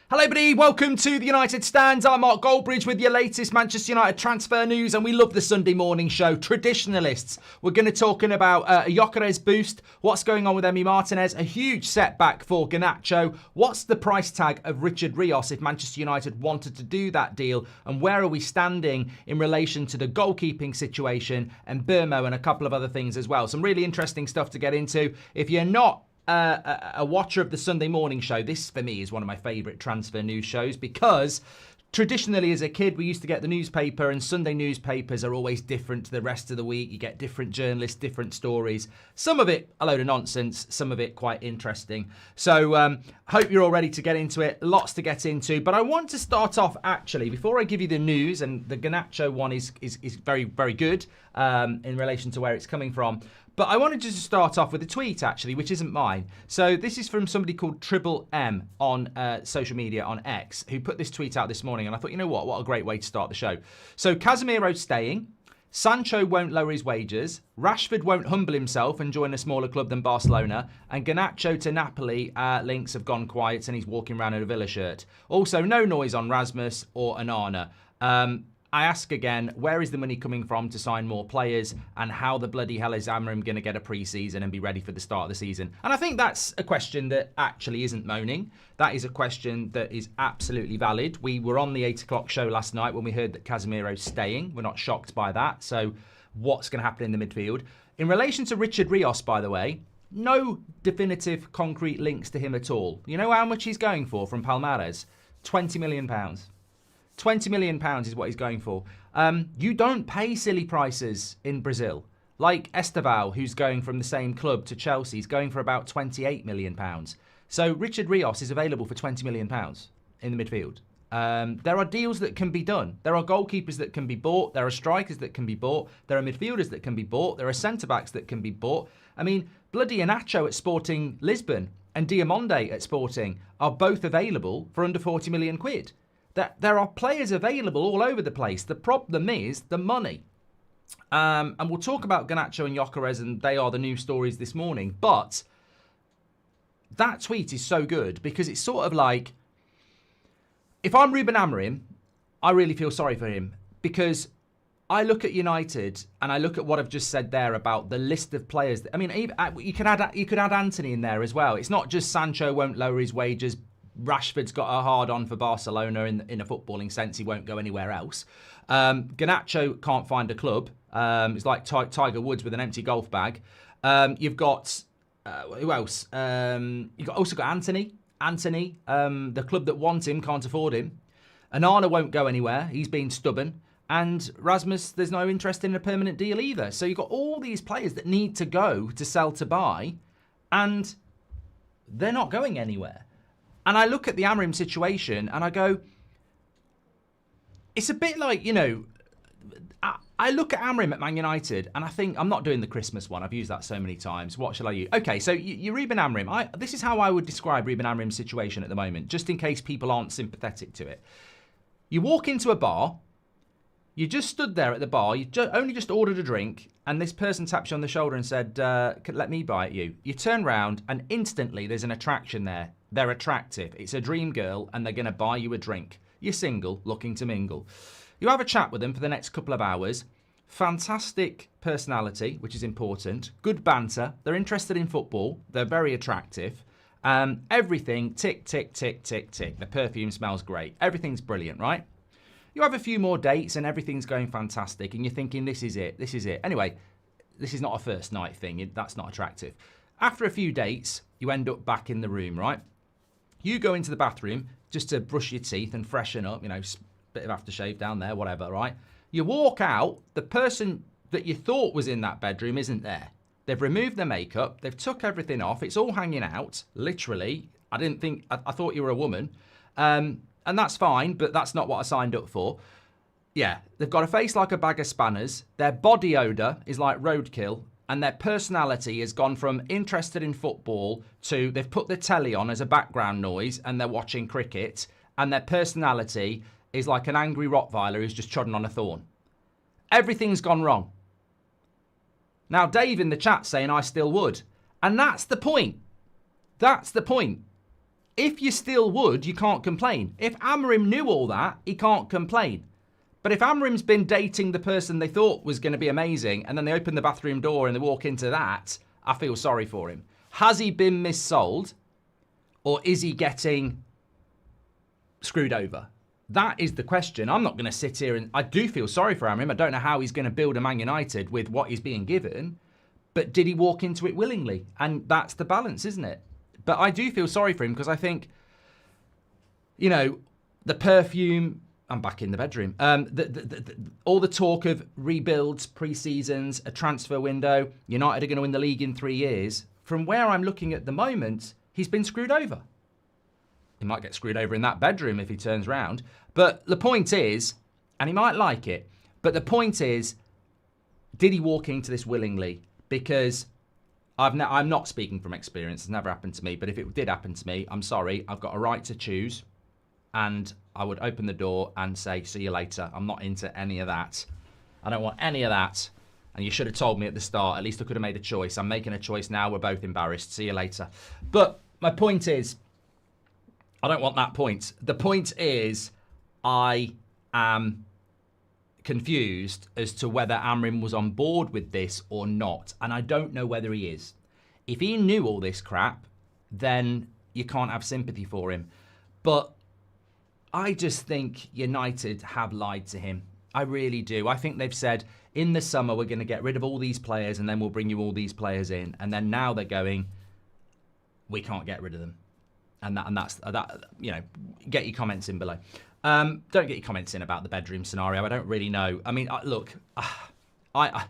Hello everybody, welcome to the United Stand. I'm Mark Goldbridge with your latest Manchester United transfer news, and we love the Sunday morning show. Traditionalists, we're going to be talking about a Gyokeres boost, what's going on with Emi Martinez, a huge setback for Garnacho, what's the price tag of Richard Rios if Manchester United wanted to do that deal, and where are we standing in relation to the goalkeeping situation and Burmo and a couple of other things as well. Some really interesting stuff to get into. If you're not a watcher of the Sunday morning show, this for me is one of my favourite transfer news shows because traditionally as a kid we used to get the newspaper, and Sunday newspapers are always different to the rest of the week. You get different journalists, different stories, some of it a load of nonsense, some of it quite interesting. So hope you're all ready to get into it. Lots to get into, but I want to start off actually before I give you the news, and the Garnacho one is very, very good in relation to where it's coming from. But I wanted to start off with a tweet, actually, which isn't mine. So this is from somebody called Triple M on social media, on X, who put this tweet out this morning. And I thought, you know what a great way to start the show. So Casemiro's staying. Sancho won't lower his wages. Rashford won't humble himself and join a smaller club than Barcelona. And Garnacho to Napoli links have gone quiet and he's walking around in a Villa shirt. Also, no noise on Rasmus or Onana. I ask again, where is the money coming from to sign more players, and how the bloody hell is Amram going to get a pre-season and be ready for the start of the season? And I think that's a question that actually isn't moaning. That is a question that is absolutely valid. We were on the 8 o'clock show last night when we heard that Casemiro's staying. We're not shocked by that. So what's going to happen in the midfield? In relation to Richard Rios, by the way, no definitive concrete links to him at all. You know how much he's going for from Palmeiras? £20 million. £20 million is what he's going for. You don't pay silly prices in Brazil. Like Estevao, who's going from the same club to Chelsea, is going for about £28 million. So Richard Rios is available for £20 million in the midfield. There are deals that can be done. There are goalkeepers that can be bought. There are strikers that can be bought. There are midfielders that can be bought. There are centre-backs that can be bought. I mean, bloody Garnacho at Sporting Lisbon and Diamonde at Sporting are both available for under 40 million quid. There are players available all over the place. The problem is the money. And we'll talk about Garnacho and Gyokeres, and they are the news stories this morning. But that tweet is so good because it's sort of like, if I'm Ruben Amorim, I really feel sorry for him, because I look at United and I look at what I've just said there about the list of players. I mean, you could add Anthony in there as well. It's not just Sancho won't lower his wages. Rashford's got a hard-on for Barcelona in a footballing sense. He won't go anywhere else. Garnacho can't find a club. It's like Tiger Woods with an empty golf bag. You've got... who else? You've also got Anthony. Anthony, the club that wants him can't afford him. Onana won't go anywhere. He's been stubborn. And Rasmus, there's no interest in a permanent deal either. So you've got all these players that need to go to sell to buy, and they're not going anywhere. And I look at the Amorim situation and I go, it's a bit like, you know, I look at Amorim at Man United and I think, I'm not doing the Christmas one. I've used that so many times. What shall I use? Okay, so you Ruben Amorim. This is how I would describe Ruben Amorim's situation at the moment, just in case people aren't sympathetic to it. You walk into a bar, you just stood there at the bar, you only just ordered a drink, and this person taps you on the shoulder and said, let me buy it you. You turn round and instantly there's an attraction there. They're attractive. It's a dream girl and they're going to buy you a drink. You're single, looking to mingle. You have a chat with them for the next couple of hours. Fantastic personality, which is important. Good banter. They're interested in football. They're very attractive. Everything, tick, tick, tick, tick, tick. The perfume smells great. Everything's brilliant, right? You have a few more dates and everything's going fantastic and you're thinking, this is it, this is it. Anyway, this is not a first night thing. That's not attractive. After a few dates, you end up back in the room, right? You go into the bathroom just to brush your teeth and freshen up, you know, bit of aftershave down there, whatever, right? You walk out, the person that you thought was in that bedroom isn't there. They've removed their makeup, they've took everything off, it's all hanging out, literally. I thought you were a woman. And that's fine, but that's not what I signed up for. Yeah, they've got a face like a bag of spanners, their body odour is like roadkill, and their personality has gone from interested in football to they've put the telly on as a background noise and they're watching cricket, and their personality is like an angry Rottweiler who's just trodden on a thorn. Everything's gone wrong. Now, Dave in the chat saying I still would. And that's the point. That's the point. if you still would, you can't complain. If Amorim knew all that, he can't complain. But if Amorim's been dating the person they thought was going to be amazing, and then they open the bathroom door and they walk into that, I feel sorry for him. Has he been missold, or is he getting screwed over? That is the question. I'm not going to sit here and... I do feel sorry for Amorim. I don't know how he's going to build a Man United with what he's being given, but did he walk into it willingly? And that's the balance, isn't it? But I do feel sorry for him because I think, you know, the perfume... I'm back in the bedroom. All the talk of rebuilds, pre-seasons, a transfer window, United are going to win the league in 3 years. From where I'm looking at the moment, he's been screwed over. He might get screwed over in that bedroom if he turns round. But the point is, and he might like it, but the point is, did he walk into this willingly? Because I'm not speaking from experience. It's never happened to me. But if it did happen to me, I'm sorry. I've got a right to choose. And I would open the door and say, see you later. I'm not into any of that. I don't want any of that. And you should have told me at the start. At least I could have made a choice. I'm making a choice now. We're both embarrassed. See you later. But my point is, I don't want that point. The point is, I am confused as to whether Amorim was on board with this or not. And I don't know whether he is. If he knew all this crap, then you can't have sympathy for him. But I just think United have lied to him. I really do. I think they've said, in the summer, we're going to get rid of all these players and then we'll bring you all these players in. And then now they're going, we can't get rid of them. And that's, you know, get your comments in below. Don't get your comments in about the bedroom scenario. I don't really know. I mean, look, I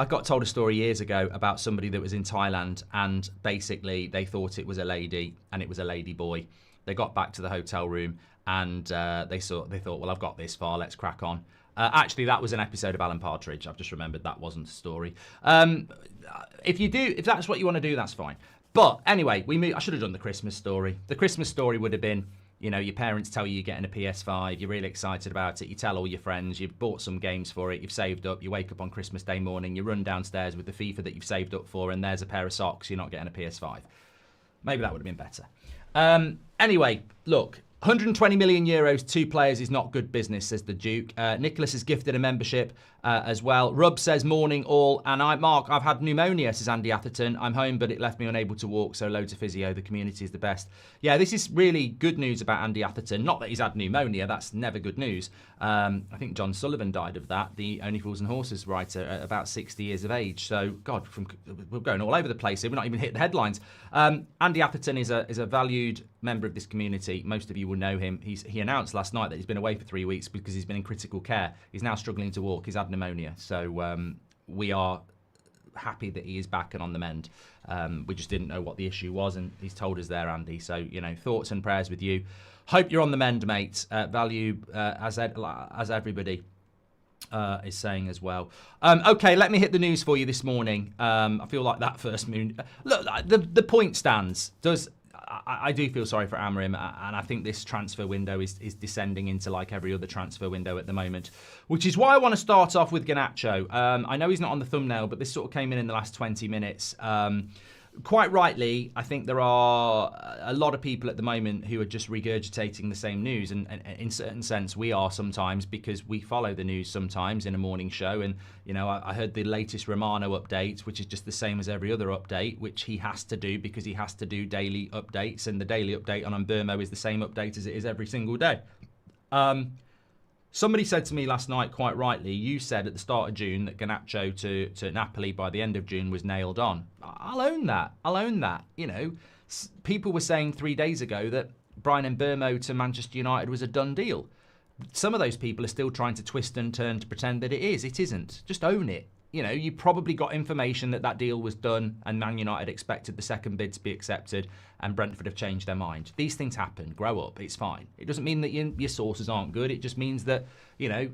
got told a story years ago about somebody that was in Thailand and basically they thought it was a lady and it was a lady boy. They got back to the hotel room and they thought, well, I've got this far, let's crack on. Actually, that was an episode of Alan Partridge. I've just remembered that wasn't a story. If that's what you want to do, that's fine. But anyway, I should have done the Christmas story. The Christmas story would have been, you know, your parents tell you you're getting a PS5, you're really excited about it, you tell all your friends, you've bought some games for it, you've saved up, you wake up on Christmas Day morning, you run downstairs with the FIFA that you've saved up for, and there's a pair of socks, you're not getting a PS5. Maybe that would have been better. Anyway, look, 120 million euros, 2 players is not good business, says the Duke. Nicholas has gifted a membership as well. Rub says, morning all. And Mark, I've had pneumonia, says Andy Atherton. I'm home, but it left me unable to walk, so loads of physio. The community is the best. Yeah, this is really good news about Andy Atherton. Not that he's had pneumonia, that's never good news. I think John Sullivan died of that, the Only Fools and Horses writer, at about 60 years of age. So, God, we're going all over the place here. We're not even hit the headlines. Andy Atherton is a valued member of this community. Most of you will know him. He announced last night that he's been away for 3 weeks because he's been in critical care. He's now struggling to walk. He's had pneumonia. So we are happy that he is back and on the mend. We just didn't know what the issue was, and he's told us there, Andy. So, you know, thoughts and prayers with you. Hope you're on the mend, mate. Value as everybody is saying as well. Okay, let me hit the news for you this morning. I feel like that first moon. Look, the point stands. I do feel sorry for Amorim, and I think this transfer window is descending into like every other transfer window at the moment, which is why I want to start off with Garnacho. I know he's not on the thumbnail, but this sort of came in the last 20 minutes. Quite rightly, I think there are a lot of people at the moment who are just regurgitating the same news, and in a certain sense we are sometimes, because we follow the news sometimes in a morning show. And you know, I heard the latest Romano update, which is just the same as every other update, which he has to do because he has to do daily updates, and the daily update on Burmo is the same update as it is every single day. Somebody said to me last night, quite rightly, you said at the start of June that Garnacho to Napoli by the end of June was nailed on. I'll own that. You know, people were saying 3 days ago that Bryan Mbeumo to Manchester United was a done deal. Some of those people are still trying to twist and turn to pretend that it is. It isn't. Just own it. You know, you probably got information that deal was done and Man United expected the second bid to be accepted, and Brentford have changed their mind. These things happen. Grow up. It's fine. It doesn't mean that your sources aren't good. It just means that, you know,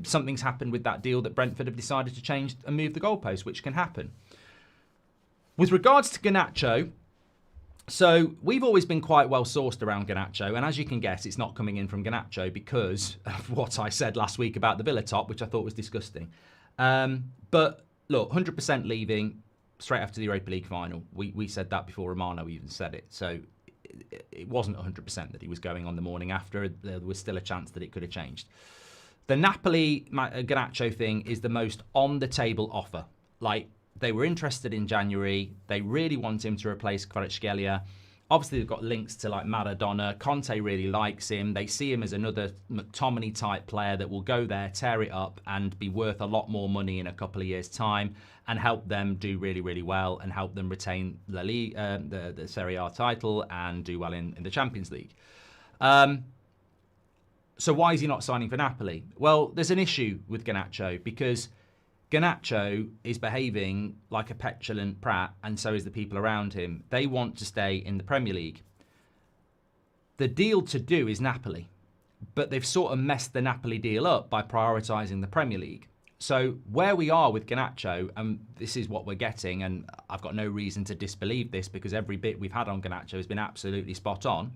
something's happened with that deal that Brentford have decided to change and move the goalpost, which can happen. With regards to Garnacho, so we've always been quite well sourced around Garnacho, and as you can guess, it's not coming in from Garnacho because of what I said last week about the Villa top, which I thought was disgusting. But look, 100% leaving. straight after the Europa League final. We said that before Romano even said it. So it wasn't 100% that he was going on the morning after. There was still a chance that it could have changed. The Napoli Garnacho thing is the most on-the-table offer. Like, they were interested in January. They really want him to replace Kvaratskhelia. Obviously, they've got links to like Maradona. Conte really likes him. They see him as another McTominay-type player that will go there, tear it up, and be worth a lot more money in a couple of years' time, and help them do really, really well, and help them retain La Liga, the Serie A title, and do well in the Champions League. So why is he not signing for Napoli? Well, there's an issue with Garnacho because Garnacho is behaving like a petulant prat, and so is the people around him. They want to stay in the Premier League. The deal to do is Napoli, but they've sort of messed the Napoli deal up by prioritising the Premier League. So where we are with Garnacho, and this is what we're getting, and I've got no reason to disbelieve this because every bit we've had on Garnacho has been absolutely spot on.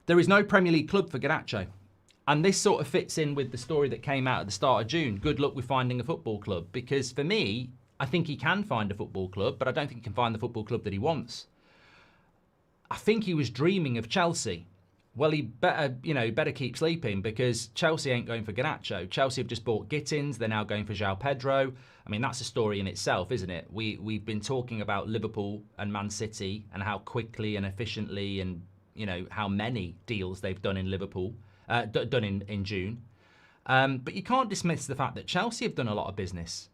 There is no Premier League club for Garnacho. And this sort of fits in with the story that came out at the start of June. Good luck with finding a football club. Because for me, I think he can find a football club, but I don't think he can find the football club that he wants. I think he was dreaming of Chelsea. Well, he better keep sleeping because Chelsea ain't going for Garnacho. Chelsea have just bought Gittins. They're now going for João Pedro. I mean, that's a story in itself, isn't it? We've been talking about Liverpool and Man City and how quickly and efficiently and, how many deals they've done in Liverpool. Done in June. But you can't dismiss the fact that Chelsea have done a lot of business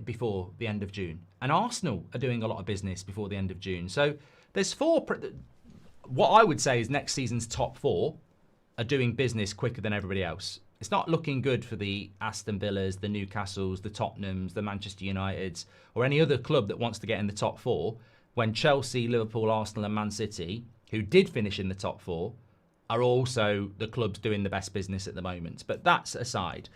before the end of June. And Arsenal are doing a lot of business before the end of June. So there's what I would say is next season's top four are doing business quicker than everybody else. It's not looking good for the Aston Villas, the Newcastles, the Tottenhams, the Manchester Uniteds, or any other club that wants to get in the top four when Chelsea, Liverpool, Arsenal and Man City, who did finish in the top four, are also the clubs doing the best business at the moment. But that's aside.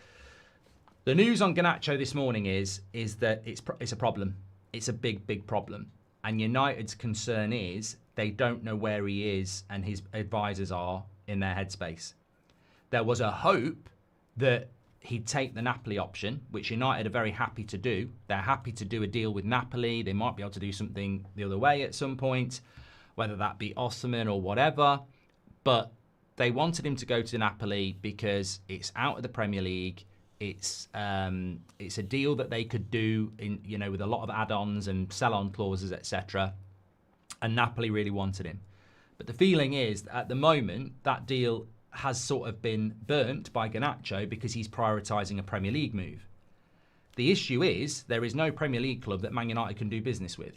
The news on Garnacho this morning is that it's a problem. It's a big, big problem. And United's concern is they don't know where he is and his advisors are in their headspace. There was a hope that he'd take the Napoli option, which United are very happy to do. They're happy to do a deal with Napoli. They might be able to do something the other way at some point, whether that be Osimhen or whatever. But they wanted him to go to Napoli because it's out of the Premier League. It's a deal that they could do with a lot of add-ons and sell-on clauses, etc. And Napoli really wanted him. But the feeling is that at the moment that deal has sort of been burnt by Garnacho because he's prioritising a Premier League move. The issue is there is no Premier League club that Man United can do business with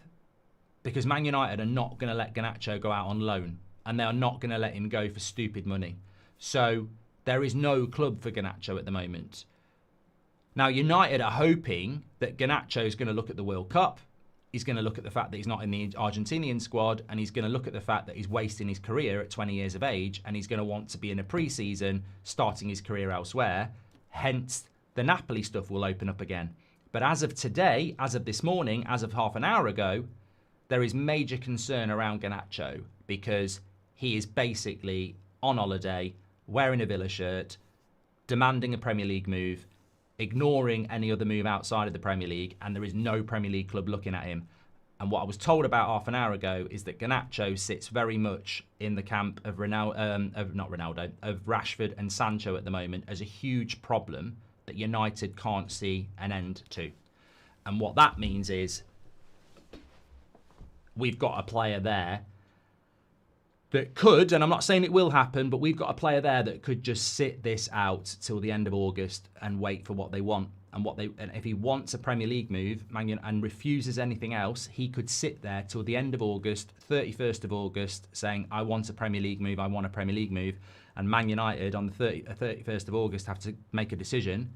because Man United are not going to let Garnacho go out on loan. And they are not going to let him go for stupid money. So there is no club for Garnacho at the moment. Now, United are hoping that Garnacho is going to look at the World Cup. He's going to look at the fact that he's not in the Argentinian squad. And he's going to look at the fact that he's wasting his career at 20 years of age. And he's going to want to be in a pre-season, starting his career elsewhere. Hence, the Napoli stuff will open up again. But as of today, as of this morning, as of half an hour ago, there is major concern around Garnacho because he is basically on holiday, wearing a Villa shirt, demanding a Premier League move, ignoring any other move outside of the Premier League, and there is no Premier League club looking at him. And what I was told about half an hour ago is that Garnacho sits very much in the camp of Rashford and Sancho at the moment as a huge problem that United can't see an end to. And what that means is we've got a player there that could, and I'm not saying it will happen, but we've got a player there that could just sit this out till the end of August and wait for what they want. And if he wants a Premier League move and refuses anything else, he could sit there till the end of August, 31st of August, saying, I want a Premier League move, I want a Premier League move. And Man United on the 31st of August have to make a decision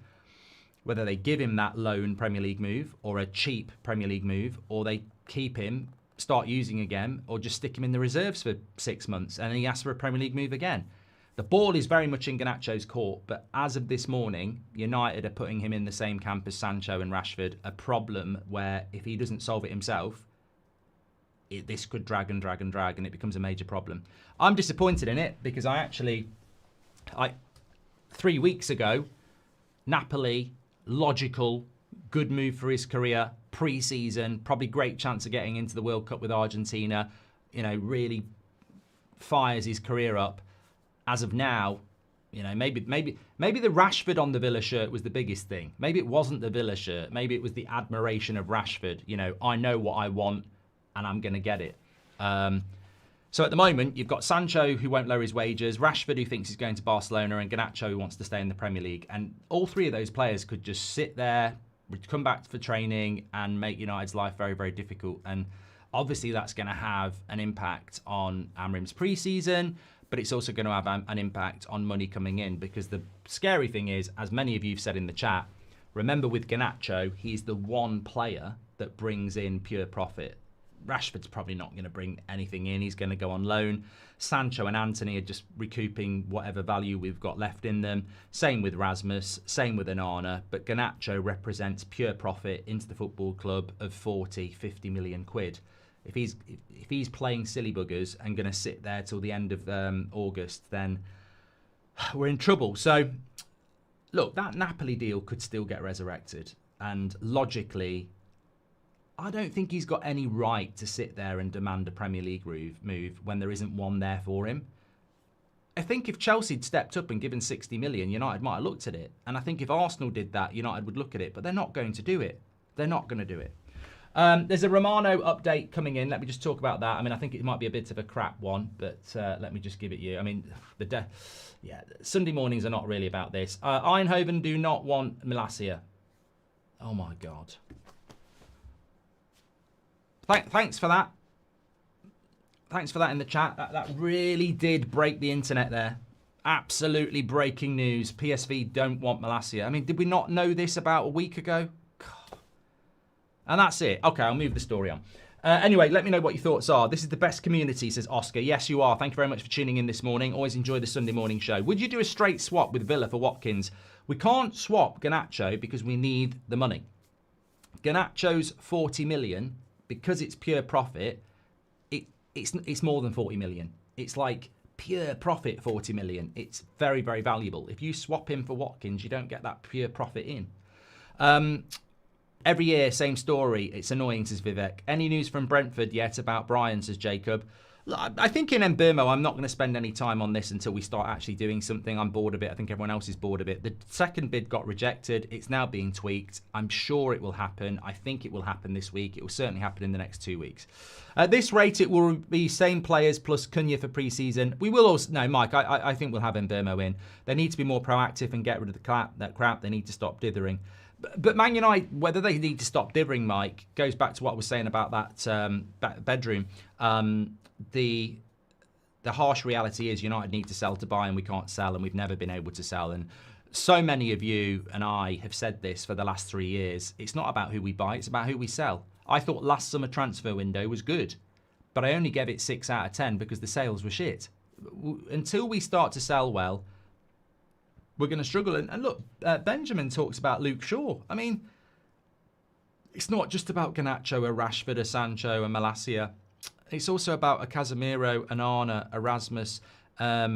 whether they give him that loan Premier League move or a cheap Premier League move, or they keep him, start using again, or just stick him in the reserves for 6 months and he asks for a Premier League move again. The ball is very much in Garnacho's court, but as of this morning, United are putting him in the same camp as Sancho and Rashford, a problem where if he doesn't solve it himself, this could drag and drag and drag and it becomes a major problem. I'm disappointed in it because 3 weeks ago, Napoli, logical, good move for his career, pre-season, probably great chance of getting into the World Cup with Argentina, really fires his career up. As of now, maybe the Rashford on the Villa shirt was the biggest thing. Maybe it wasn't the Villa shirt. Maybe it was the admiration of Rashford. I know what I want and I'm going to get it. So at the moment, you've got Sancho, who won't lower his wages, Rashford, who thinks he's going to Barcelona, and Garnacho, who wants to stay in the Premier League. And all three of those players could just sit there, come back for training, and make United's life very, very difficult. And obviously, that's going to have an impact on Amrim's pre-season, but it's also going to have an impact on money coming in, because the scary thing is, as many of you have said in the chat, remember with Garnacho, he's the one player that brings in pure profit. Rashford's probably not going to bring anything in. He's going to go on loan. Sancho and Anthony are just recouping whatever value we've got left in them. Same with Rasmus, same with Onana. But Garnacho represents pure profit into the football club of 40, 50 million quid. If he's playing silly buggers and going to sit there till the end of August, then we're in trouble. So, look, that Napoli deal could still get resurrected. And logically, I don't think he's got any right to sit there and demand a Premier League move when there isn't one there for him. I think if Chelsea'd stepped up and given 60 million, United might have looked at it. And I think if Arsenal did that, United would look at it. But they're not going to do it. They're not going to do it. There's a Romano update coming in. Let me just talk about that. I mean, I think it might be a bit of a crap one, but let me just give it you. I mean, Sunday mornings are not really about this. Eindhoven do not want Malacia. Oh, my God. Thanks for that. Thanks for that in the chat. That really did break the internet there. Absolutely breaking news. PSV don't want Malacia. I mean, did we not know this about a week ago? God. And that's it. Okay, I'll move the story on. Anyway, let me know what your thoughts are. This is the best community, says Oscar. Yes, you are. Thank you very much for tuning in this morning. Always enjoy the Sunday morning show. Would you do a straight swap with Villa for Watkins? We can't swap Garnacho because we need the money. Garnacho's 40 million... because it's pure profit, it's more than 40 million. It's like pure profit 40 million. It's very, very valuable. If you swap him for Watkins, you don't get that pure profit in. Every year, same story. It's annoying, says Vivek. Any news from Brentford yet about Brian, says Jacob. I think in Mbeumo, I'm not going to spend any time on this until we start actually doing something. I'm bored of it. I think everyone else is bored of it. The second bid got rejected. It's now being tweaked. I'm sure it will happen. I think it will happen this week. It will certainly happen in the next 2 weeks. At this rate, it will be same players plus Cunha for pre-season. We will also... No, Mike, I think we'll have Mbeumo in. They need to be more proactive and get rid of that crap. They need to stop dithering. But Man United, whether they need to stop dithering, Mike, goes back to what I was saying about that bedroom. The harsh reality is United need to sell to buy, and we can't sell, and we've never been able to sell. And so many of you and I have said this for the last 3 years. It's not about who we buy, it's about who we sell. I thought last summer transfer window was good, but I only gave it 6 out of 10 because the sales were shit. Until we start to sell well, we're going to struggle. And look, Benjamin talks about Luke Shaw. I mean, it's not just about Garnacho, a Rashford, a Sancho, a Malacia. It's also about a Casemiro, an Arna, Erasmus, a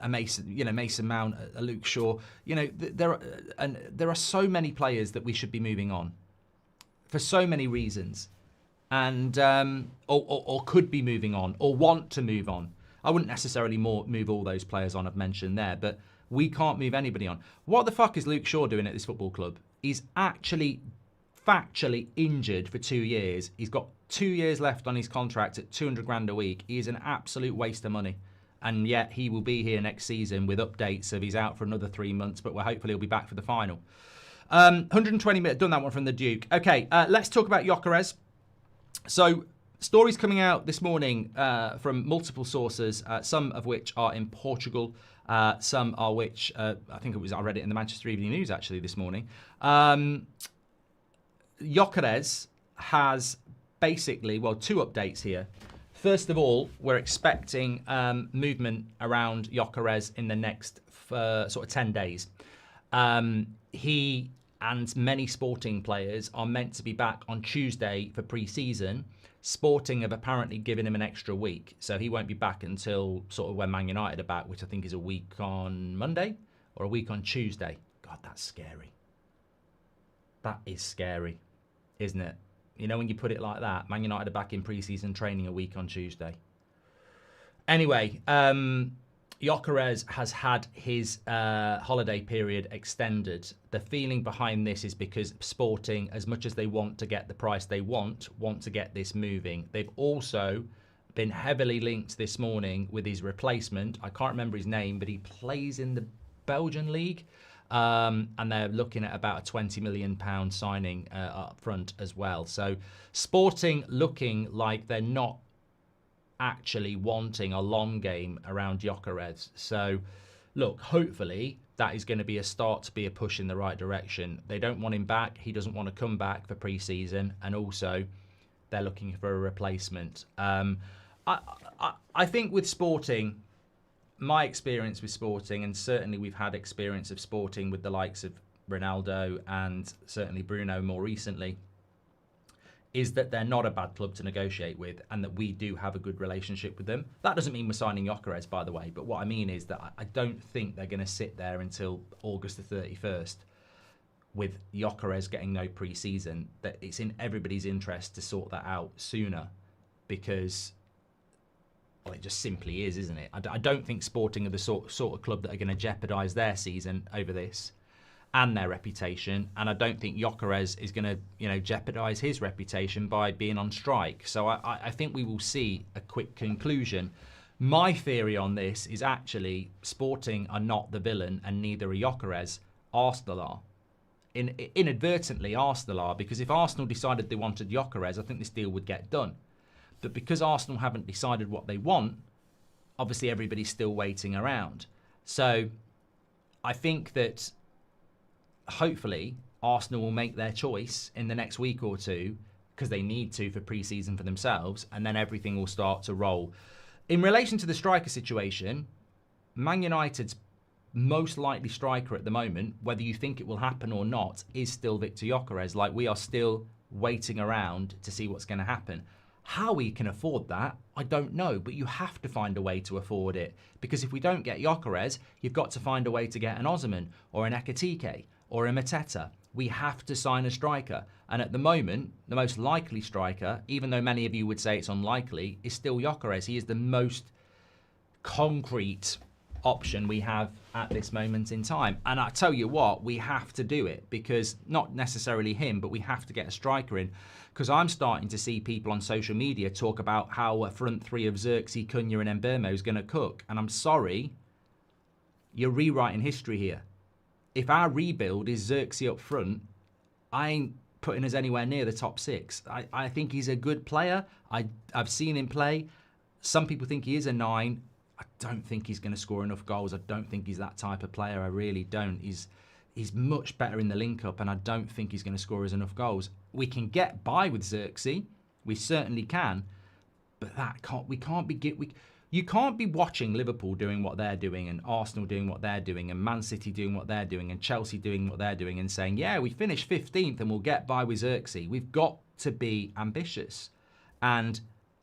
Mason Mount, a Luke Shaw. There are so many players that we should be moving on for so many reasons, and or could be moving on or want to move on. I wouldn't necessarily move all those players on I've mentioned there, but we can't move anybody on. What the fuck is Luke Shaw doing at this football club? He's actually factually injured for 2 years. He's got 2 years left on his contract at 200 grand a week. He is an absolute waste of money. And yet he will be here next season with updates of he's out for another 3 months, but hopefully he'll be back for the final. 120 minutes, done that one from the Duke. Okay, let's talk about Gyokeres. So, stories coming out this morning from multiple sources, some of which are in Portugal, some are which, I read it in the Manchester Evening News actually this morning. Gyokeres has basically, 2 updates here. First of all, we're expecting movement around Gyokeres in the next sort of 10 days. He and many Sporting players are meant to be back on Tuesday for pre-season. Sporting have apparently given him an extra week, so he won't be back until sort of when Man United are back, which I think is a week on Monday or a week on Tuesday. God, that's scary. That is scary, isn't it? You know, when you put it like that, Man United are back in pre-season training a week on Tuesday. Anyway, Gyokeres has had his holiday period extended. The feeling behind this is because Sporting, as much as they want to get the price they want to get this moving. They've also been heavily linked this morning with his replacement. I can't remember his name, but he plays in the Belgian league. And they're looking at about a £20 million signing up front as well. So Sporting looking like they're not actually wanting a long game around Gyokeres. So look, hopefully that is going to be a start to be a push in the right direction. They don't want him back. He doesn't want to come back for pre-season. And also they're looking for a replacement. I think with Sporting, my experience with Sporting, and certainly we've had experience of Sporting with the likes of Ronaldo and certainly Bruno more recently, is that they're not a bad club to negotiate with and that we do have a good relationship with them. That doesn't mean we're signing Gyokeres, by the way, but what I mean is that I don't think they're going to sit there until August the 31st with Gyokeres getting no pre-season. That it's in everybody's interest to sort that out sooner, because well, it just simply is, isn't it? I don't think Sporting are the sort of club that are going to jeopardise their season over this and their reputation, and I don't think Gyokeres is going to, jeopardise his reputation by being on strike. So I think we will see a quick conclusion. My theory on this is actually Sporting are not the villain, and neither are Gyokeres. Arsenal are. Inadvertently, Arsenal are, because if Arsenal decided they wanted Gyokeres, I think this deal would get done. But because Arsenal haven't decided what they want, obviously everybody's still waiting around. So I think that hopefully Arsenal will make their choice in the next week or two, because they need to for pre-season for themselves, and then everything will start to roll. In relation to the striker situation, Man United's most likely striker at the moment, whether you think it will happen or not, is still Victor Gyokeres. Like, we are still waiting around to see what's going to happen. How we can afford that, I don't know, but you have to find a way to afford it, because if we don't get Gyokeres, you've got to find a way to get an Osimhen or an Ekitike or a Mateta. We have to sign a striker, and at the moment, the most likely striker, even though many of you would say it's unlikely, is still Gyokeres. He is the most concrete option we have at this moment in time. And I tell you what, we have to do it, because not necessarily him, but we have to get a striker in, because I'm starting to see people on social media talk about how a front three of Xerxes, Cunha and Mbeumo is going to cook. And I'm sorry, you're rewriting history here. If our rebuild is Xerxes up front, I ain't putting us anywhere near the top six. I think he's a good player. I've seen him play. Some people think he is a 9. I don't think he's going to score enough goals. I don't think he's that type of player. I really don't. He's much better in the link-up, and I don't think he's going to score us enough goals. We can get by with Xerxes. We certainly can. But you can't be watching Liverpool doing what they're doing, and Arsenal doing what they're doing, and Man City doing what they're doing, and Chelsea doing what they're doing, and saying, yeah, we finished 15th and we'll get by with Xerxes. We've got to be ambitious. And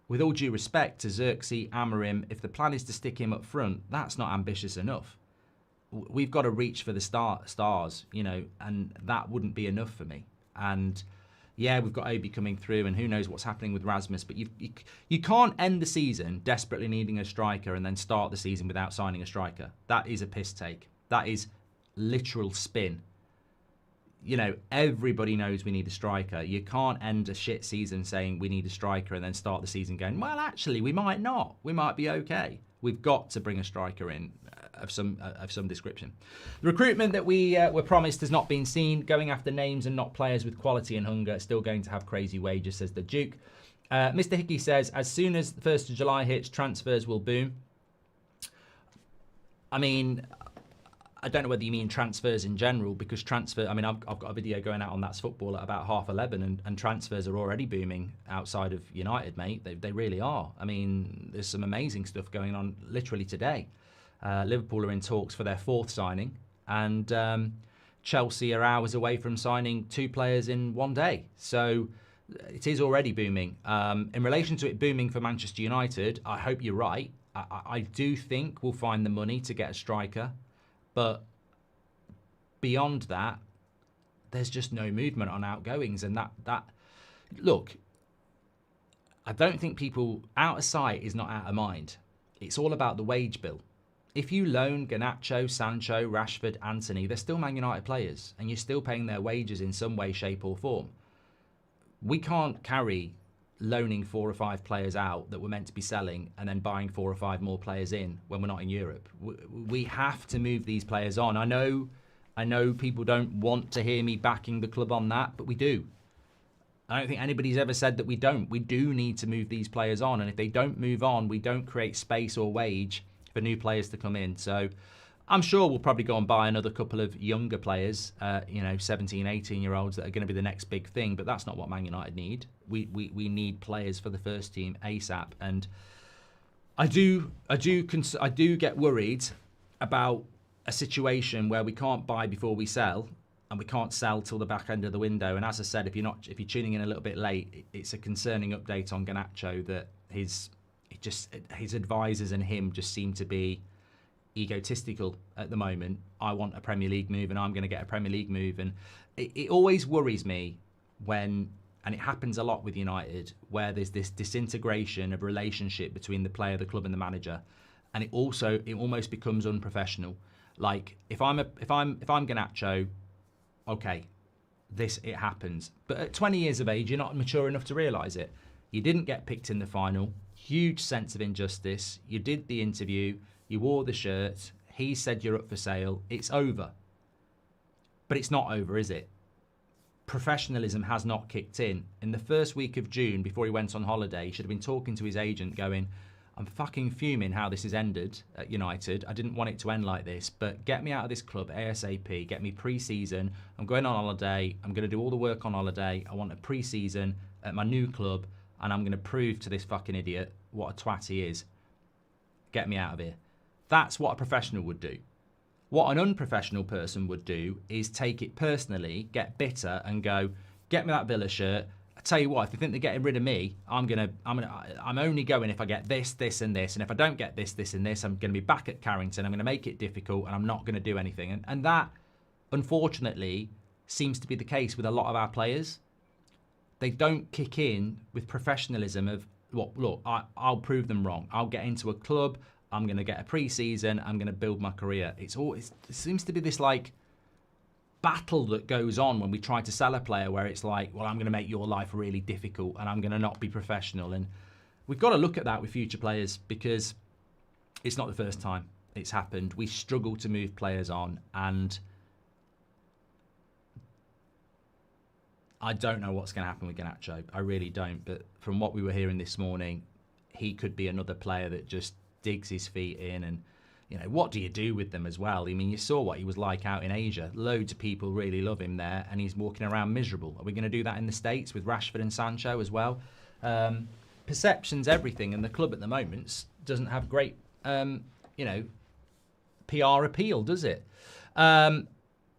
with all due respect to Xerxes, Amorim, if the plan is to stick him up front, that's not ambitious enough. We've got to reach for the stars, and that wouldn't be enough for me. And yeah, we've got Obi coming through, and who knows what's happening with Rasmus, but you can't end the season desperately needing a striker and then start the season without signing a striker. That is a piss take. That is literal spin. Everybody knows we need a striker. You can't end a shit season saying we need a striker and then start the season going, well, actually, we might not. We might be okay. We've got to bring a striker in of some description. The recruitment that we were promised has not been seen. Going after names and not players with quality and hunger. Still going to have crazy wages, says the Duke. Mr. Hickey says, as soon as the 1st of July hits, transfers will boom. I mean, I don't know whether you mean transfers in general, because I've got a video going out on That's Football at about 11:30, and transfers are already booming outside of United, mate. They really are. I mean, there's some amazing stuff going on literally today. Liverpool are in talks for their 4th signing, and Chelsea are hours away from signing 2 players in one day. So it is already booming. In relation to it booming for Manchester United, I hope you're right. I do think we'll find the money to get a striker. But beyond that, there's just no movement on outgoings. And that look, I don't think people, out of sight is not out of mind. It's all about the wage bill. If you loan Garnacho, Sancho, Rashford, Antony, they're still Man United players, and you're still paying their wages in some way, shape or form. We can't carry loaning 4 or 5 players out that we're meant to be selling and then buying 4 or 5 more players in when we're not in Europe. We have to move these players on. I know people don't want to hear me backing the club on that, but we do. I don't think anybody's ever said that we don't. We do need to move these players on, and if they don't move on, we don't create space or wage for new players to come in. So I'm sure we'll probably go and buy another couple of younger players, 17, 18-year-olds that are going to be the next big thing, but that's not what Man United need. We need players for the first team ASAP, and I do get worried about a situation where we can't buy before we sell, and we can't sell till the back end of the window. And as I said, if you're tuning in a little bit late, it's a concerning update on Garnacho that his advisors and him just seem to be egotistical at the moment. I want a Premier League move, and I'm going to get a Premier League move. And it always worries me when, and it happens a lot with United, where there's this disintegration of relationship between the player, the club, and the manager, and it almost becomes unprofessional. Like if I'm Garnacho, okay, it happens. But at 20 years of age, you're not mature enough to realise it. You didn't get picked in the final. Huge sense of injustice. You did the interview. You wore the shirt. He said you're up for sale. It's over. But it's not over, is it? Professionalism has not kicked in. In the first week of June, before he went on holiday, he should have been talking to his agent going, I'm fucking fuming how this has ended at United. I didn't want it to end like this, but get me out of this club ASAP. Get me pre-season. I'm going on holiday. I'm going to do all the work on holiday. I want a pre-season at my new club, and I'm going to prove to this fucking idiot what a twat he is. Get me out of here. That's what a professional would do. What an unprofessional person would do is take it personally, get bitter, and go, get me that Villa shirt. I tell you what, if they think they're getting rid of me, I'm only going if I get this, this, and this. And if I don't get this, this, and this, I'm going to be back at Carrington. I'm going to make it difficult, and I'm not going to do anything. And that, unfortunately, seems to be the case with a lot of our players. They don't kick in with professionalism of, look, I'll prove them wrong. I'll get into a club. I'm going to get a pre-season. I'm going to build my career. It seems to be this like battle that goes on when we try to sell a player, where it's like, well, I'm going to make your life really difficult and I'm going to not be professional. And we've got to look at that with future players, because it's not the first time it's happened. We struggle to move players on, and I don't know what's going to happen with Garnacho. I really don't. But from what we were hearing this morning, he could be another player that just digs his feet in. And what do you do with them as well? I mean, you saw what he was like out in Asia. Loads of people really love him there, and he's walking around miserable. Are we going to do that in the States with Rashford and Sancho as well? Perception's everything, and the club at the moment doesn't have great, PR appeal, does it?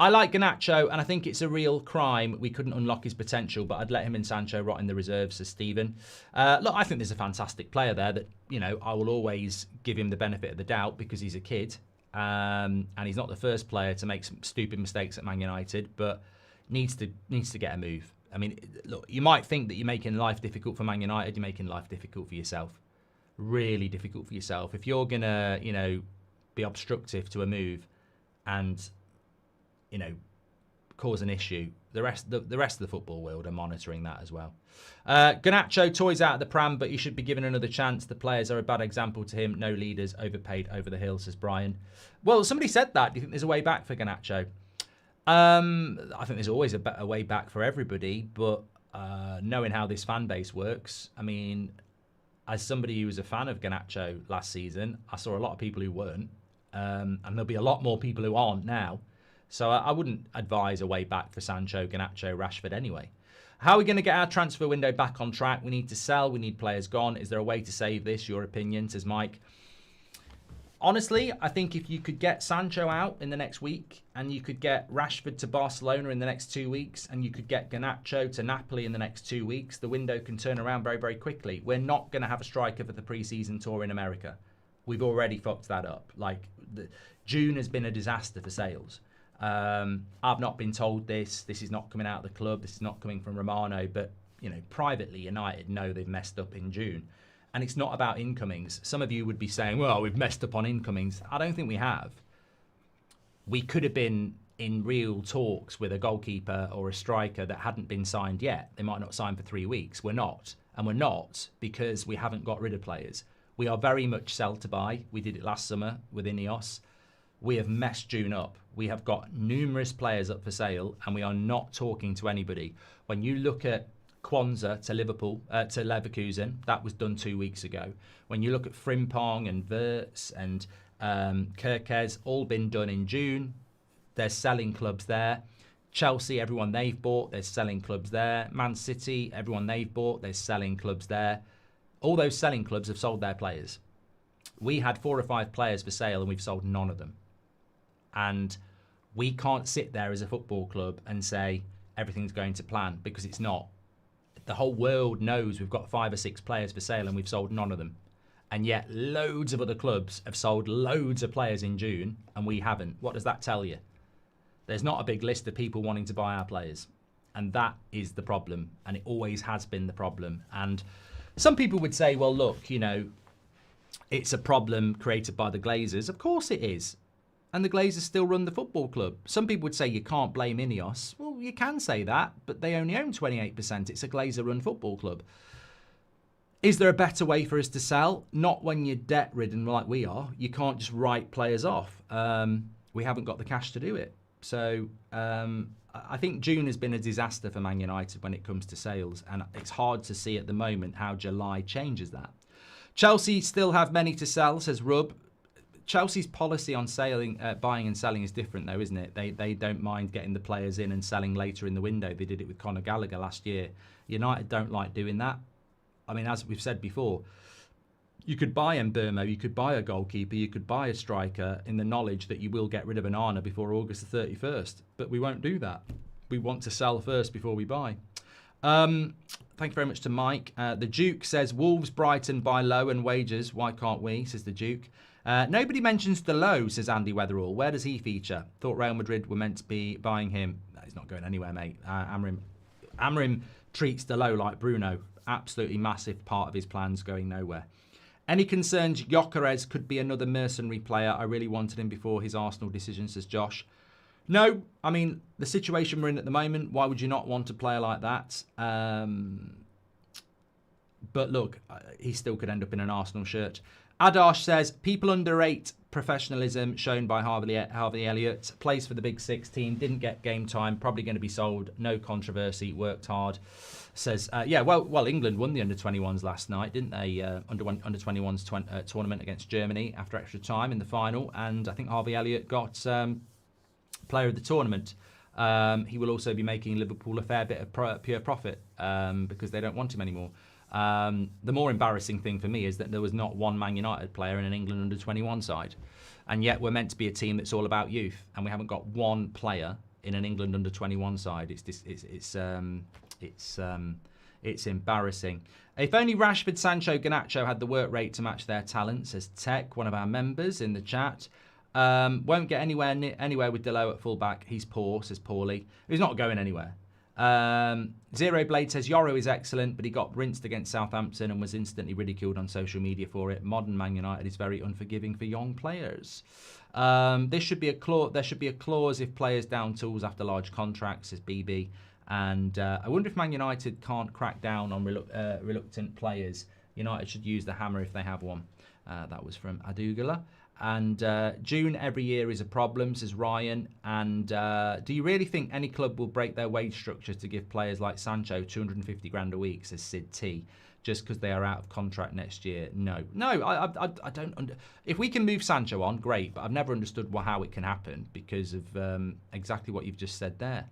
I like Garnacho, and I think it's a real crime we couldn't unlock his potential, but I'd let him and Sancho rot in the reserves, says Stephen. Look, I think there's a fantastic player there that, I will always give him the benefit of the doubt because he's a kid, and he's not the first player to make some stupid mistakes at Man United, but needs to get a move. I mean, look, you might think that you're making life difficult for Man United, you're making life difficult for yourself. Really difficult for yourself. If you're going to, be obstructive to a move and cause an issue, the rest of the football world are monitoring that as well. Garnacho, toys out of the pram, but he should be given another chance. The players are a bad example to him. No leaders, overpaid over the hill, says Brian. Well, somebody said that. Do you think there's a way back for Garnacho? I think there's always a better way back for everybody, but knowing how this fan base works, I mean, as somebody who was a fan of Garnacho last season, I saw a lot of people who weren't, and there'll be a lot more people who aren't now. So I wouldn't advise a way back for Sancho, Garnacho, Rashford anyway. How are we going to get our transfer window back on track? We need to sell. We need players gone. Is there a way to save this? Your opinion, says Mike. Honestly, I think if you could get Sancho out in the next week, and you could get Rashford to Barcelona in the next 2 weeks, and you could get Garnacho to Napoli in the next 2 weeks, the window can turn around very, very quickly. We're not going to have a striker for the pre-season tour in America. We've already fucked that up. June has been a disaster for sales. I've not been told this. This is not coming out of the club. This is not coming from Romano. But, privately, United know they've messed up in June. And it's not about incomings. Some of you would be saying, well, we've messed up on incomings. I don't think we have. We could have been in real talks with a goalkeeper or a striker that hadn't been signed yet. They might not sign for 3 weeks. We're not. And we're not because we haven't got rid of players. We are very much sell to buy. We did it last summer with Ineos. We have messed June up. We have got numerous players up for sale and we are not talking to anybody. When you look at Kwanzaa to Leverkusen, that was done 2 weeks ago. When you look at Frimpong and Wirtz and Gyokeres, all been done in June. There's selling clubs there. Chelsea, everyone they've bought, there's selling clubs there. Man City, everyone they've bought, there's selling clubs there. All those selling clubs have sold their players. We had 4 or 5 players for sale and we've sold none of them. And we can't sit there as a football club and say everything's going to plan because it's not. The whole world knows we've got 5 or 6 players for sale and we've sold none of them. And yet loads of other clubs have sold loads of players in June and we haven't. What does that tell you? There's not a big list of people wanting to buy our players. And that is the problem. And it always has been the problem. And some people would say, well, look, it's a problem created by the Glazers. Of course it is. And the Glazers still run the football club. Some people would say you can't blame Ineos. Well, you can say that, but they only own 28%. It's a Glazer-run football club. Is there a better way for us to sell? Not when you're debt-ridden like we are. You can't just write players off. We haven't got the cash to do it. So I think June has been a disaster for Man United when it comes to sales, and it's hard to see at the moment how July changes that. Chelsea still have many to sell, says Rub. Chelsea's policy on buying and selling is different though, isn't it? They don't mind getting the players in and selling later in the window. They did it with Conor Gallagher last year. United don't like doing that. I mean, as we've said before, you could buy Mbeumo, you could buy a goalkeeper, you could buy a striker in the knowledge that you will get rid of Onana before August the 31st. But we won't do that. We want to sell first before we buy. Thank you very much to Mike. The Duke says, Wolves, Brighton buy low and wages. Why can't we, says the Duke. Nobody mentions Delo, says Andy Weatherall. Where does he feature? Thought Real Madrid were meant to be buying him. No, he's not going anywhere, mate. Amorim treats Delo like Bruno. Absolutely massive part of his plans going nowhere. Any concerns Gyokeres could be another mercenary player? I really wanted him before his Arsenal decision, says Josh. No, I mean, the situation we're in at the moment, why would you not want a player like that? But look, he still could end up in an Arsenal shirt. Adash says, people underrate professionalism shown by Harvey Elliott. Plays for the Big Six team, didn't get game time, probably going to be sold. No controversy, worked hard. Says, well, England won the under-21s last night, didn't they? Under-21s tournament against Germany after extra time in the final. And I think Harvey Elliott got player of the tournament. He will also be making Liverpool a fair bit of pure profit because they don't want him anymore. The more embarrassing thing for me is that there was not one Man United player in an England under-21 side. And yet we're meant to be a team that's all about youth. And we haven't got one player in an England under-21 side. It's embarrassing. If only Rashford, Sancho, Garnacho had the work rate to match their talent, says Tech, one of our members in the chat. Won't get anywhere with Delo at fullback. He's poor, says Paulie. He's not going anywhere. Zero Blade says Yoro is excellent, but he got rinsed against Southampton and was instantly ridiculed on social media for it. Modern Man United is very unforgiving for young players. There should be a clause if players down tools after large contracts, says BB. And I wonder if Man United can't crack down on reluctant players. United should use the hammer if they have one. That was from Adugala. And June every year is a problem, says Ryan. And do you really think any club will break their wage structure to give players like Sancho 250 grand a week, says Sid T, just because they are out of contract next year? No, I don't. If we can move Sancho on, great. But I've never understood how it can happen because of exactly what you've just said there.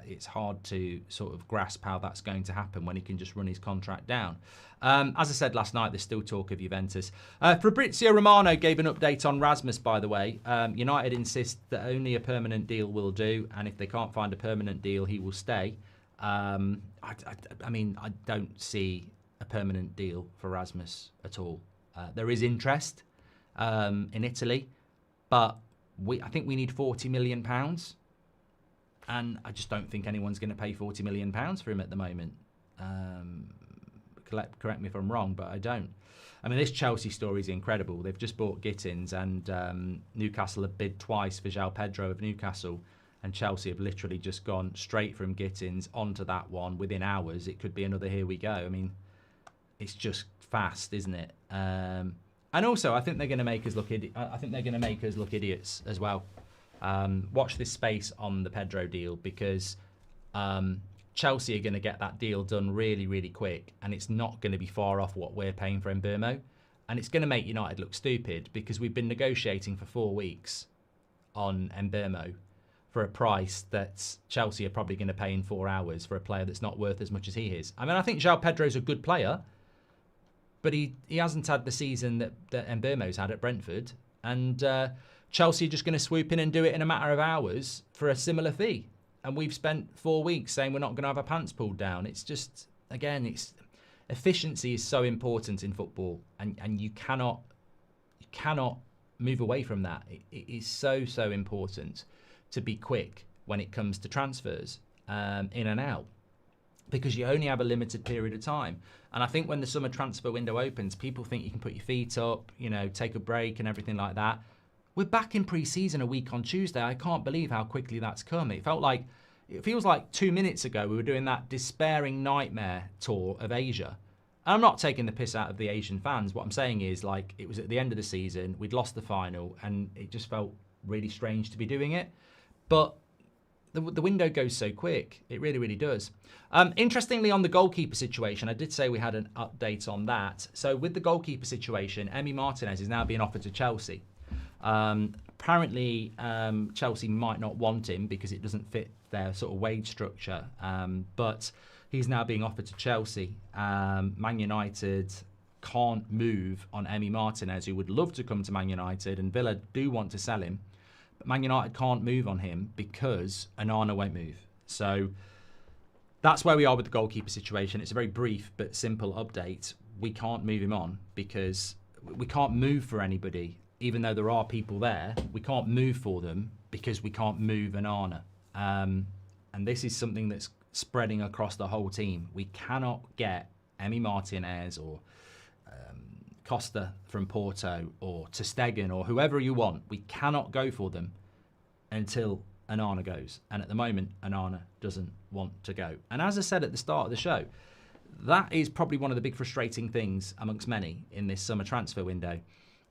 It's hard to sort of grasp how that's going to happen when he can just run his contract down. As I said last night, there's still talk of Juventus. Fabrizio Romano gave an update on Rasmus, by the way. United insist that only a permanent deal will do, and if they can't find a permanent deal, he will stay. I mean, I don't see a permanent deal for Rasmus at all. There is interest in Italy. But I think we need £40 million. And I just don't think anyone's going to pay £40 million for him at the moment. Correct me if I'm wrong, but I don't. I mean, this Chelsea story is incredible. They've just bought Gittins, and Newcastle have bid twice for João Pedro of Newcastle, and Chelsea have literally just gone straight from Gittins onto that one within hours. It could be another here we go. I mean, it's just fast, isn't it? And also, I think they're going to make us look. I think they're going to make us look idiots as well. Watch this space on the Pedro deal, because Chelsea are going to get that deal done really, really quick, and it's not going to be far off what we're paying for Mbeumo. And it's going to make United look stupid, because we've been negotiating for 4 weeks on Mbeumo for a price that Chelsea are probably going to pay in 4 hours for a player that's not worth as much as he is. I mean, I think João Pedro's a good player, but he hasn't had the season that Mbeumo's had at Brentford. And Chelsea are just going to swoop in and do it in a matter of hours for a similar fee. And we've spent 4 weeks saying we're not going to have our pants pulled down. It's just, again, efficiency is so important in football, and you cannot move away from that. It is so important to be quick when it comes to transfers in and out, because you only have a limited period of time. And I think when the summer transfer window opens, people think you can put your feet up, take a break and everything like that. We're back in pre-season a week on Tuesday. I can't believe how quickly that's come. It feels like 2 minutes ago we were doing that despairing nightmare tour of Asia. And I'm not taking the piss out of the Asian fans. What I'm saying is, it was at the end of the season, we'd lost the final, and it just felt really strange to be doing it. But the window goes so quick. It really, really does. Interestingly, on the goalkeeper situation, I did say we had an update on that. So with the goalkeeper situation, Emi Martinez is now being offered to Chelsea. Apparently, Chelsea might not want him because it doesn't fit their sort of wage structure. But he's now being offered to Chelsea. Man United can't move on Emi Martinez, who would love to come to Man United, and Villa do want to sell him. But Man United can't move on him because Onana won't move. So that's where we are with the goalkeeper situation. It's a very brief but simple update. We can't move him on because we can't move for anybody. Even though there are people there, we can't move for them because we can't move Onana. And this is something that's spreading across the whole team. We cannot get Emi Martinez or Costa from Porto or ter Stegen or whoever you want. We cannot go for them until Onana goes. And at the moment, Onana doesn't want to go. And as I said at the start of the show, that is probably one of the big frustrating things amongst many in this summer transfer window,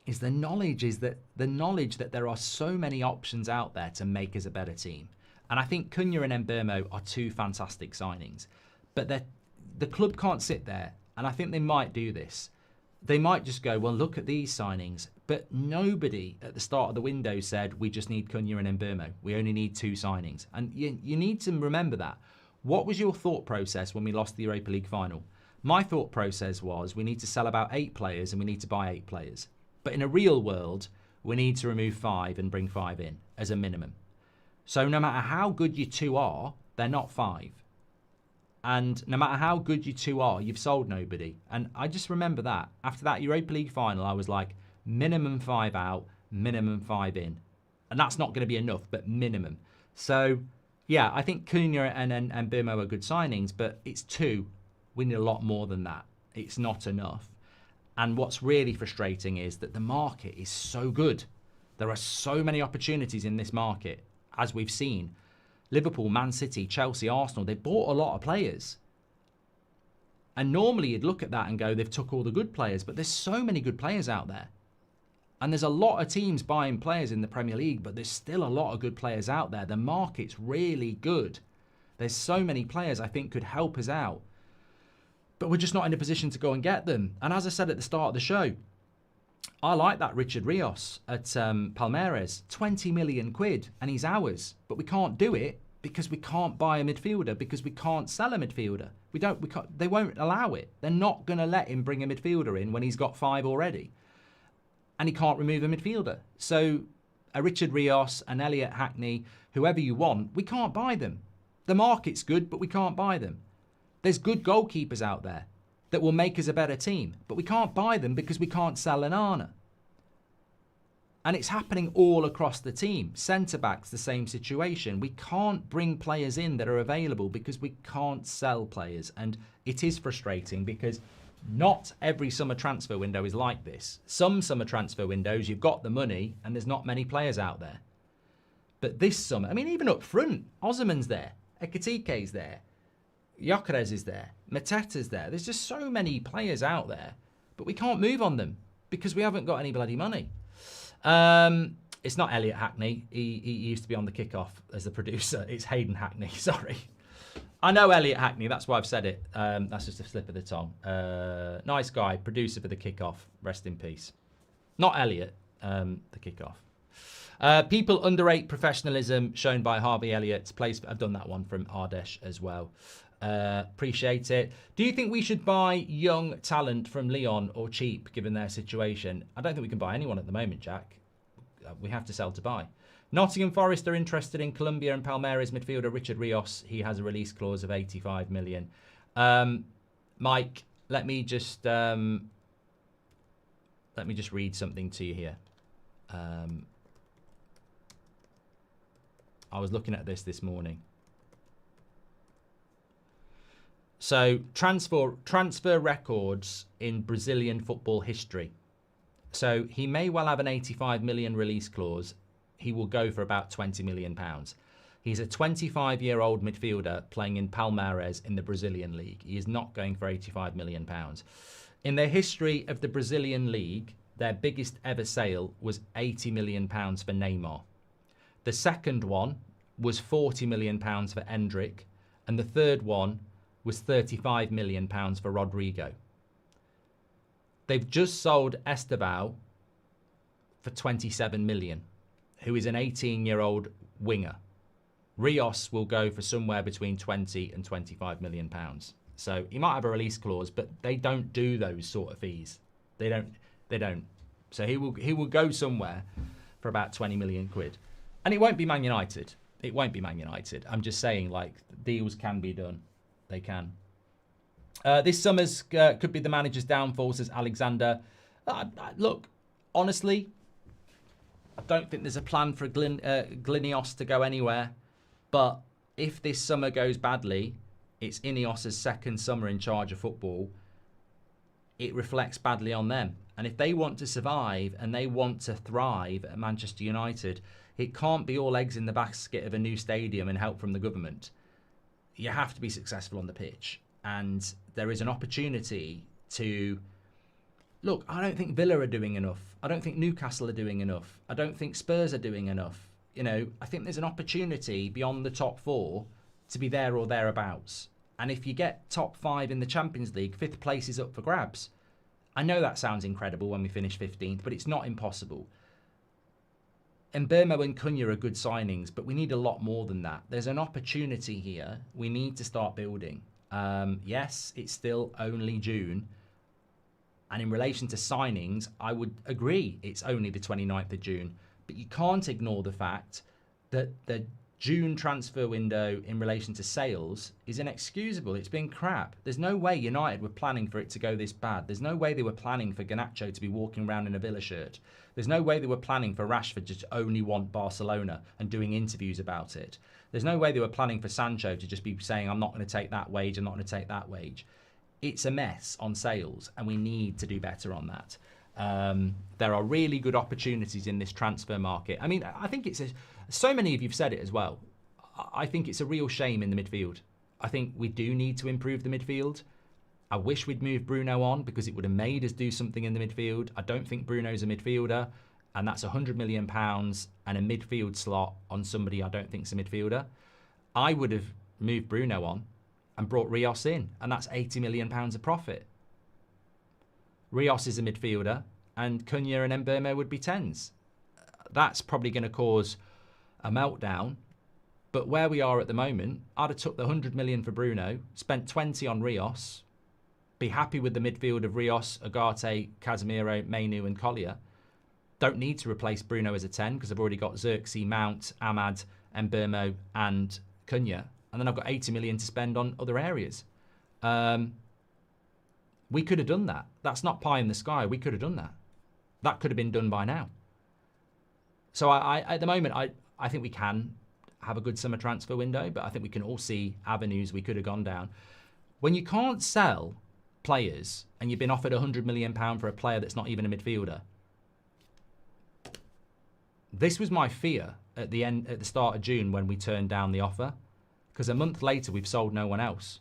is the knowledge that there are so many options out there to make us a better team. And I think Cunha and Mbeumo are two fantastic signings. But the club can't sit there, and I think they might do this. They might just go, well, look at these signings. But nobody at the start of the window said, we just need Cunha and Mbeumo. We only need 2 signings. And you need to remember that. What was your thought process when we lost the Europa League final? My thought process was, we need to sell about 8 players and we need to buy 8 players. But in a real world, we need to remove 5 and bring 5 in as a minimum. So no matter how good your 2 are, they're not 5. And no matter how good you 2 are, you've sold nobody. And I just remember that. After that Europa League final, I was like, minimum 5 out, minimum 5 in. And that's not going to be enough, but minimum. So, yeah, I think Cunha and Mbeumo are good signings, but it's 2. We need a lot more than that. It's not enough. And what's really frustrating is that the market is so good. There are so many opportunities in this market, as we've seen. Liverpool, Man City, Chelsea, Arsenal, they've bought a lot of players. And normally you'd look at that and go, they've took all the good players, but there's so many good players out there. And there's a lot of teams buying players in the Premier League, but there's still a lot of good players out there. The market's really good. There's so many players I think could help us out. But we're just not in a position to go and get them. And as I said at the start of the show, I like that Richard Rios at Palmeiras, 20 million quid, and he's ours. But we can't do it because we can't buy a midfielder, because we can't sell a midfielder. They won't allow it. They're not going to let him bring a midfielder in when he's got 5 already. And he can't remove a midfielder. So a Richard Rios, an Elliot Hackney, whoever you want, we can't buy them. The market's good, but we can't buy them. There's good goalkeepers out there that will make us a better team, but we can't buy them because we can't sell Onana. And it's happening all across the team. Centre-backs, the same situation. We can't bring players in that are available because we can't sell players. And it is frustrating because not every summer transfer window is like this. Some summer transfer windows, you've got the money and there's not many players out there. But this summer, I mean, even up front, Osimhen's there, Ekitike's there, Gyokeres is there, Mateta's there. There's just so many players out there, but we can't move on them because we haven't got any bloody money. It's not Elliot Hackney. He used to be on the kickoff as the producer. It's Hayden Hackney. Sorry. I know Elliot Hackney. That's why I've said it. That's just a slip of the tongue. Nice guy. Producer for the kickoff. Rest in peace. Not Elliot. The kickoff. People underrate professionalism shown by Harvey Elliott's place. I've done that one from Ardesh as well. Appreciate it. Do you think we should buy young talent from Lyon or cheap given their situation? I don't think we can buy anyone at the moment, Jack. We have to sell to buy. Nottingham Forest are interested in Colombia and Palmeiras midfielder Richard Rios. He has a release clause of 85 million. Mike, let me just read something to you here. I was looking at this morning. So transfer records in Brazilian football history. So he may well have an 85 million release clause. He will go for about 20 million pounds. He's a 25-year-old midfielder playing in Palmeiras in the Brazilian league. He is not going for 85 million pounds. In the history of the Brazilian league, their biggest ever sale was 80 million pounds for Neymar. The second one was 40 million pounds for Endrick, and the third one was 35 million pounds for Rodrigo. They've just sold Estevao for 27 million, who is an 18-year-old winger. Rios will go for somewhere between 20 and 25 million pounds. So he might have a release clause, but they don't do those sort of fees. They don't. So he will go somewhere for about 20 million quid. And it won't be Man United. It won't be Man United. I'm just saying, like, deals can be done. They can. This summer's could be the manager's downfall, says Alexander. Look, honestly, I don't think there's a plan for Glinios to go anywhere. But if this summer goes badly, it's Ineos' second summer in charge of football. It reflects badly on them. And if they want to survive and they want to thrive at Manchester United, it can't be all eggs in the basket of a new stadium and help from the government. You have to be successful on the pitch. And there is an opportunity to... Look, I don't think Villa are doing enough. I don't think Newcastle are doing enough. I don't think Spurs are doing enough. You know, I think there's an opportunity beyond the top four to be there or thereabouts. And if you get top 5 in the Champions League, 5th place is up for grabs. I know that sounds incredible when we finish 15th, but it's not impossible. Mbeumo and Cunha are good signings, but we need a lot more than that. There's an opportunity here. We need to start building. Yes, it's still only June. And in relation to signings, I would agree it's only the 29th of June. But you can't ignore the fact that the June transfer window in relation to sales is inexcusable. It's been crap. There's no way United were planning for it to go this bad. There's no way they were planning for Garnacho to be walking around in a Villa shirt. There's no way they were planning for Rashford to only want Barcelona and doing interviews about it. There's no way they were planning for Sancho to just be saying, I'm not going to take that wage, I'm not going to take that wage. It's a mess on sales, and we need to do better on that. There are really good opportunities in this transfer market. I mean, I think so many of you have said it as well. I think it's a real shame in the midfield. I think we do need to improve the midfield. I wish we'd moved Bruno on because it would have made us do something in the midfield. I don't think Bruno's a midfielder, and that's £100 million and a midfield slot on somebody I don't think's a midfielder. I would have moved Bruno on and brought Rios in, and that's £80 million of profit. Rios is a midfielder, and Cunha and Mbeumo would be 10s. That's probably going to cause a meltdown. But where we are at the moment, I'd have took the 100 million for Bruno, spent 20 on Rios, be happy with the midfield of Rios, Ugarte, Casemiro, Mainu and Collier. Don't need to replace Bruno as a 10 because I've already got Xerxes, Mount, Ahmad, Mbeumo and Cunha. And then I've got 80 million to spend on other areas. We could have done that. That's not pie in the sky. We could have done that. That could have been done by now. So I at the moment, I think we can have a good summer transfer window, but I think we can all see avenues we could have gone down. When you can't sell players and you've been offered £100 million for a player that's not even a midfielder, this was my fear at the start of June when we turned down the offer, because a month later we've sold no one else.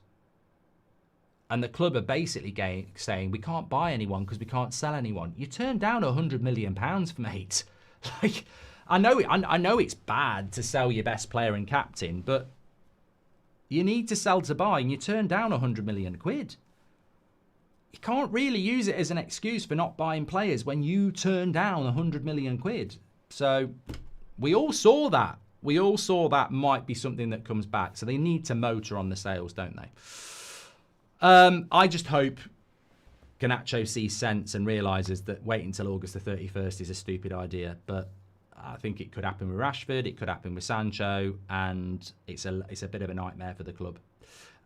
And the club are basically saying we can't buy anyone because we can't sell anyone. You turned down £100 million, mate. Like, I know it's bad to sell your best player and captain, but you need to sell to buy, and you turn down £100 million. You can't really use it as an excuse for not buying players when you turn down £100 million. So we all saw that. We all saw that might be something that comes back. So they need to motor on the sales, don't they? I just hope Garnacho sees sense and realises that waiting until August the 31st is a stupid idea. But I think it could happen with Rashford, it could happen with Sancho, and it's a bit of a nightmare for the club.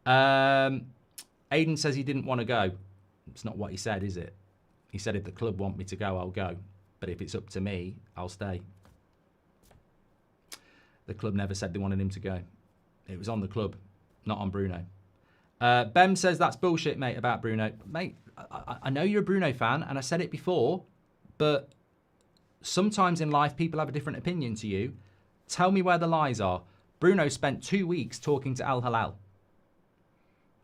Aiden says he didn't want to go. It's not what he said, is it? He said if the club want me to go, I'll go. But if it's up to me, I'll stay. The club never said they wanted him to go. It was on the club, not on Bruno. Bem says that's bullshit, mate, about Bruno. Mate, I know you're a Bruno fan, and I said it before, but sometimes in life people have a different opinion to you. Tell me where the lies are. Bruno spent 2 weeks talking to Al-Hilal.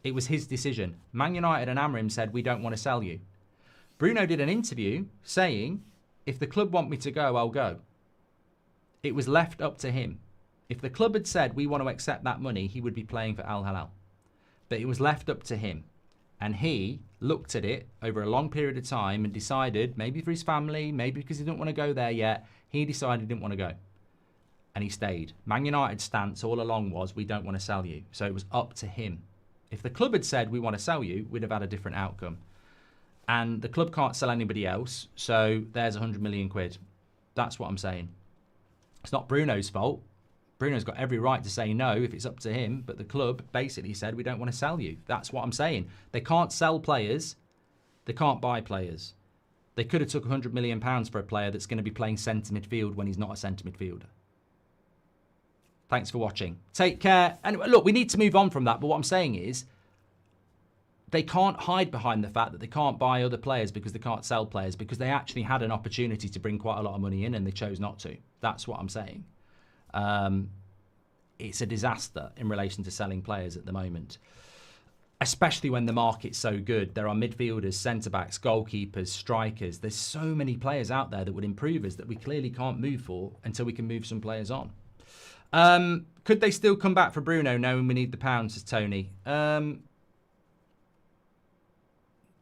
It was his decision. Man United and Amrim said, we don't want to sell you. Bruno did an interview saying, if the club want me to go, I'll go. It was left up to him. If the club had said, we want to accept that money, he would be playing for Al-Hilal. But it was left up to him. And he looked at it over a long period of time and decided, maybe for his family, maybe because he didn't want to go there yet, he decided he didn't want to go. And he stayed. Man United's stance all along was, we don't want to sell you. So it was up to him. If the club had said, we want to sell you, we'd have had a different outcome. And the club can't sell anybody else, so there's £100 million. That's what I'm saying. It's not Bruno's fault. Bruno's got every right to say no if it's up to him, but the club basically said, we don't want to sell you. That's what I'm saying. They can't sell players. They can't buy players. They could have took £100 million for a player that's going to be playing centre midfield when he's not a centre midfielder. Thanks for watching. Take care. And look, we need to move on from that, but what I'm saying is they can't hide behind the fact that they can't buy other players because they can't sell players, because they actually had an opportunity to bring quite a lot of money in and they chose not to. That's what I'm saying. It's a disaster in relation to selling players at the moment, especially when the market's so good. There are midfielders, centre-backs, goalkeepers, strikers. There's so many players out there that would improve us that we clearly can't move for until we can move some players on. Could they still come back for Bruno knowing we need the pounds, says Tony?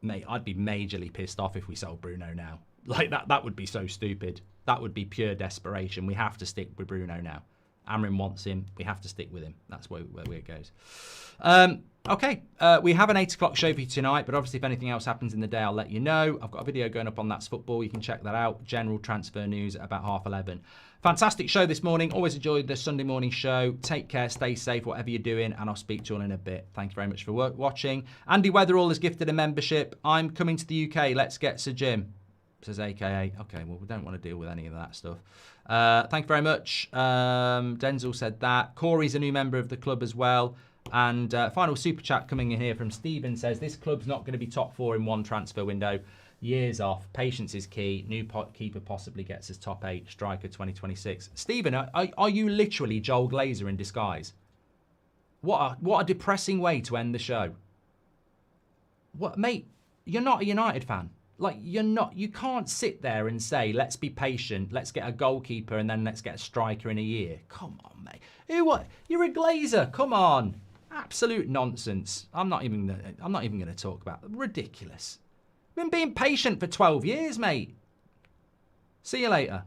Mate, I'd be majorly pissed off if we sold Bruno now. Like, that would be so stupid. That would be pure desperation. We have to stick with Bruno now. Amrin wants him. We have to stick with him. That's where it goes. Okay, we have an 8 o'clock show for you tonight, but obviously if anything else happens in the day, I'll let you know. I've got a video going up on That's Football. You can check that out. General transfer news at about 11:30. Fantastic show this morning. Always enjoyed the Sunday morning show. Take care, stay safe, whatever you're doing, and I'll speak to you all in a bit. Thank you very much for watching. Andy Weatherall has gifted a membership. I'm coming to the UK. Let's get Sir Jim, says AKA. Okay, well, we don't want to deal with any of that stuff. Thank you very much. Denzel said that. Corey's a new member of the club as well. And final super chat coming in here from Stephen says, this club's not going to be top 4 in one transfer window. Years off. Patience is key. New keeper possibly gets us top 8. Striker 2026. Stephen, are you literally Joel Glazer in disguise? What a depressing way to end the show. What, mate, you're not a United fan. Like, you can't sit there and say, let's be patient, let's get a goalkeeper and then let's get a striker in a year. Come on, mate. What? You're a Glazer. Come on. Absolute nonsense. I'm not even going to talk about it. Ridiculous. Been being patient for 12 years, mate. See you later.